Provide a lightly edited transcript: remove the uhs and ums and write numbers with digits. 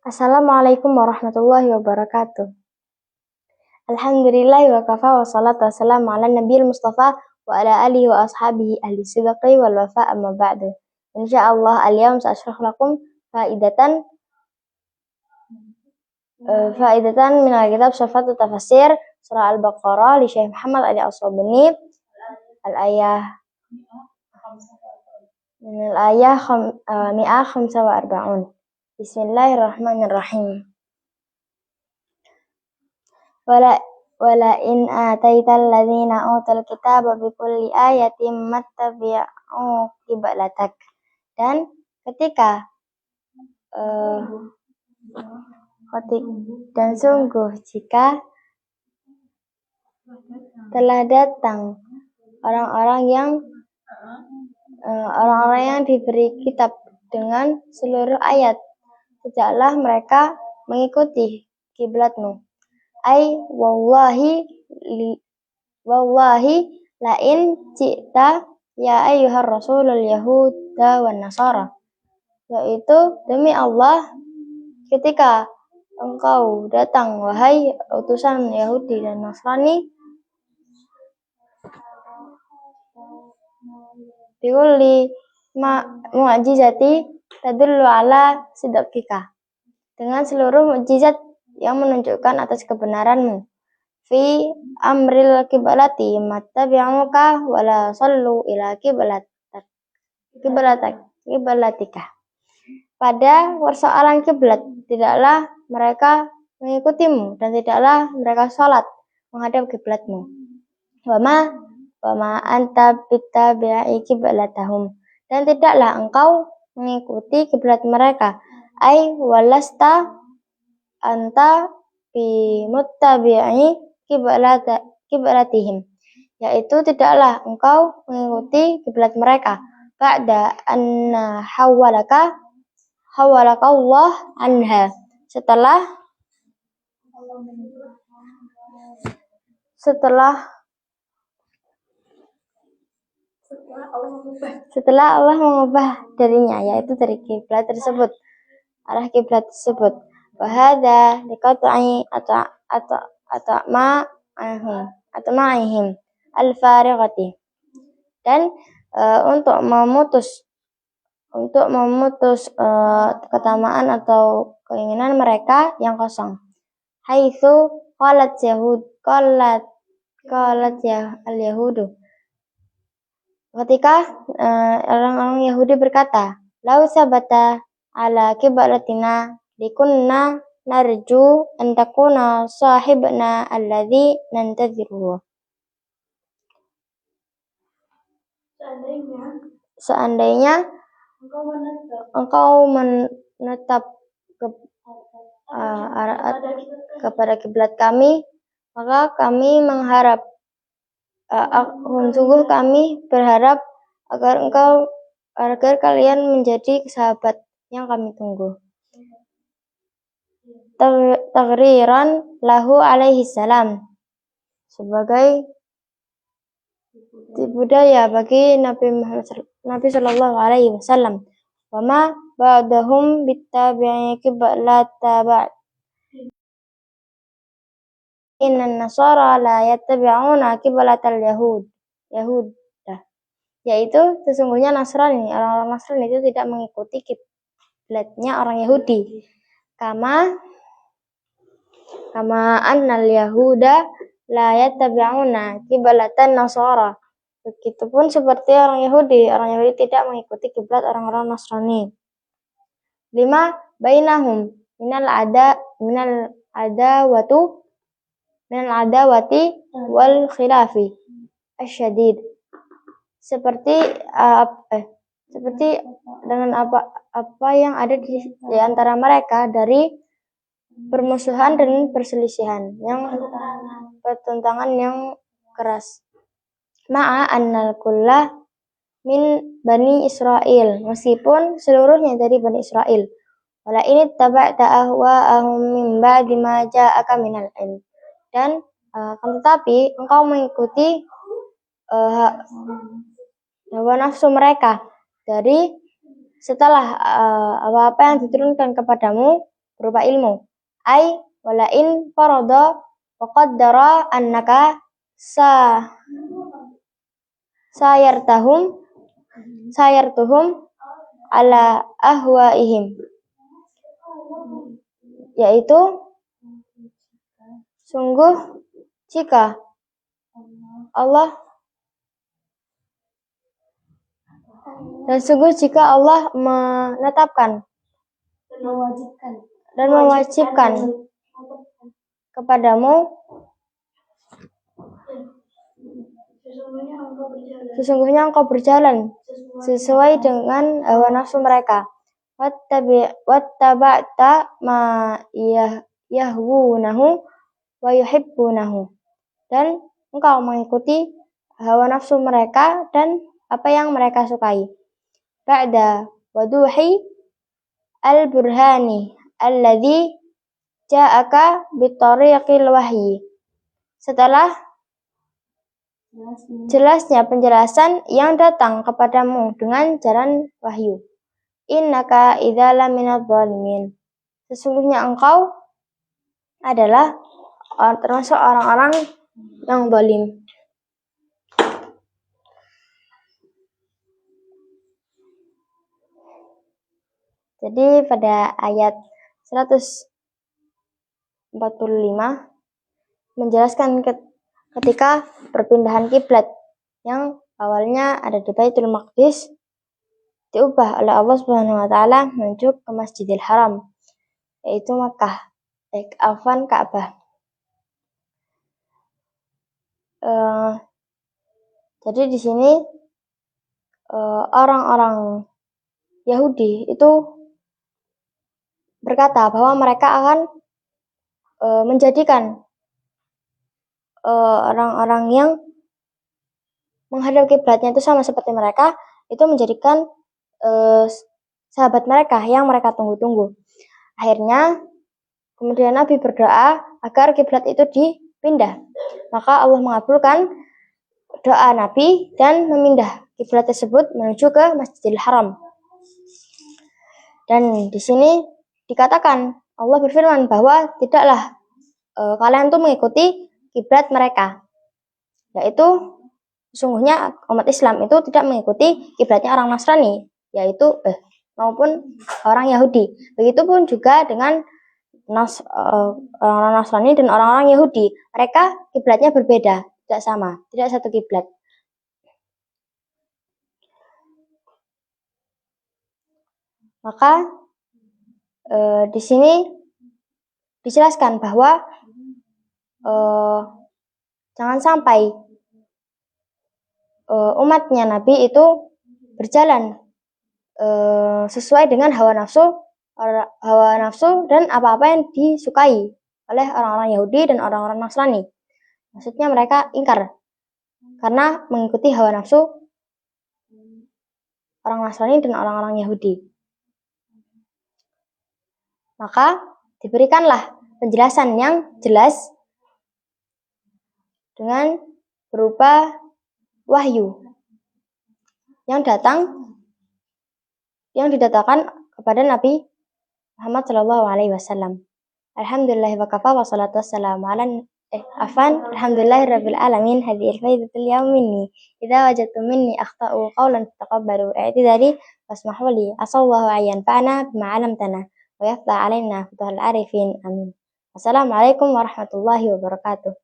Assalamualaikum warahmatullahi wabarakatuh. Alhamdulillah wa kafa wa salatu wassalamu ala nabiyil mustafa wa ala alihi wa ashabihi ahli sidqi wal wafa amma ba'du. Insyaallah al-yawm sa'ashrah lakum faidatan min al-kitab Syafatu Tafasir surah Al-Baqarah li Syekh Muhammad Ali As-Sabuni al-ayah min al-ayah 145. Bismillahirrahmanirrahim. Wala in ataital ladzina utul kitaba bikulli ayatin mattabi'u qiblatak. Dan ketika dan sungguh jika telah datang orang-orang yang diberi kitab dengan seluruh ayat, tidaklah mereka mengikuti kiblatmu. Ai wallahi la in ji'ta ya ayyuhar rasulul yahuda wan nasara, yaitu demi Allah ketika engkau datang wahai utusan Yahudi dan Nasrani, bikulli mu'jizati tadullu ala sidqika, dengan seluruh mukjizat yang menunjukkan atas kebenaranmu. Fi amril kiblati mattabi'uka wala sallu ila kiblatika. Pada persoalan kiblat, tidaklah mereka mengikutimu dan tidaklah mereka salat menghadap kiblatmu. Wa ma anta bittabi'i kiblatahum, dan tidaklah engkau mengikuti kiblat mereka. Ai walasta anta bi muttabi'i kiblatihim, yaitu tidaklah engkau mengikuti kiblat mereka. Ba'da anna hawalaka Allah anha, setelah Allah mengubah darinya, yaitu dari kiblat tersebut, arah kiblat tersebut. Wa hadza liqat'i atma'ihim al-farighati, dan untuk memutus ketamaan atau keinginan mereka yang kosong. Haitsu qalat al-yahudu, ketika orang-orang Yahudi berkata, lau sabata ala kiblatina likunna narju an takuna sahibna alladhi nantadhiruhu. Seandainya engkau menetap kepada kiblat kami, maka kami mengharap, sungguh kami berharap agar kalian menjadi sahabat yang kami tunggu. Taghriran lahu alaihi salam, sebagai budaya bagi Nabi Sallallahu Alaihi Wasallam. Wa ma ba'dahum bittabi'i qiblata ba'd. Innan nasara la yattabi'una qiblatal Yahud, yaitu sesungguhnya Nasrani, orang-orang Nasrani itu tidak mengikuti kiblatnya orang Yahudi. Kama annal Yahuda la yattabi'una qiblatan Nasara. Begitupun seperti orang Yahudi tidak mengikuti kiblat orang-orang Nasrani. 5 bainahum minal adawati wal khilafi asyadid, seperti dengan apa yang ada di antara mereka dari permusuhan dan perselisihan, yang pertentangan yang keras. Ma'a annal kulla min Bani Israel, meskipun seluruhnya dari Bani Israel. Wala ini taba'ta ahwa'ahum min ba'di ma ja'aka minal ilm, dan tetapi engkau mengikuti hawa nafsu mereka dari setelah apa-apa yang diturunkan kepadamu berupa ilmu. Ai wala in farada wa qaddara annaka sayartuhum ala ahwaihim, yaitu sungguh jika Allah menetapkan dan mewajibkan kepadamu, sesungguhnya engkau berjalan sesuai dengan hawa nafsu mereka. Wattaba'ta ma yahwunahu wa yuhibbunahu, dan engkau mengikuti hawa nafsu mereka dan apa yang mereka sukai. Ba'da waduhi al-burhani alladhi ja'aka bitariqil wahyi, setelah jelasnya penjelasan yang datang kepadamu dengan jalan wahyu. Innaka idza laminadh dhalimin, sesungguhnya engkau adalah termasuk orang-orang yang zalim. Jadi pada ayat 145 menjelaskan ketika perpindahan kiblat yang awalnya ada di Baitul Maqdis diubah oleh Allah Subhanahu wa taala menuju ke Masjidil Haram, yaitu Makkah, Ka'bah. Jadi di sini orang-orang Yahudi itu berkata bahwa mereka akan menjadikan orang-orang yang menghadap kiblatnya itu sama seperti mereka, itu menjadikan sahabat mereka yang mereka tunggu-tunggu. Akhirnya kemudian Nabi berdoa agar kiblat itu dipindah. Maka Allah mengabulkan doa Nabi dan memindah kiblat tersebut menuju ke Masjidil Haram. Dan di sini dikatakan, Allah berfirman bahwa tidaklah kalian tuh mengikuti kiblat mereka, yaitu sesungguhnya umat Islam itu tidak mengikuti kiblatnya orang Nasrani, yaitu maupun orang Yahudi. Begitupun juga dengan orang Nasrani dan orang-orang Yahudi, mereka kiblatnya berbeda, tidak sama, tidak satu kiblat. Maka di sini dijelaskan bahwa jangan sampai umatnya Nabi itu berjalan sesuai dengan hawa nafsu dan apa-apa yang disukai oleh orang-orang Yahudi dan orang-orang Nasrani. Maksudnya mereka ingkar karena mengikuti hawa nafsu orang Nasrani dan orang-orang Yahudi. Maka diberikanlah penjelasan yang jelas dengan berupa wahyu yang didatangkan kepada Nabi Muhammad SAW. Alhamdulillah wa kafa wa salatu wassalamu ala alhamdulillahirabbil alamin. Hadhil faidatul yawm minni idza wajadtum minni akhta'u qawlan taqabbalu i'tidali wasmahu li asallahu ayyan fa'ana bima 'allamtana wa yaftah alaina futuhal arifin. Amin. Wassalamualaikum warahmatullahi wabarakatuh.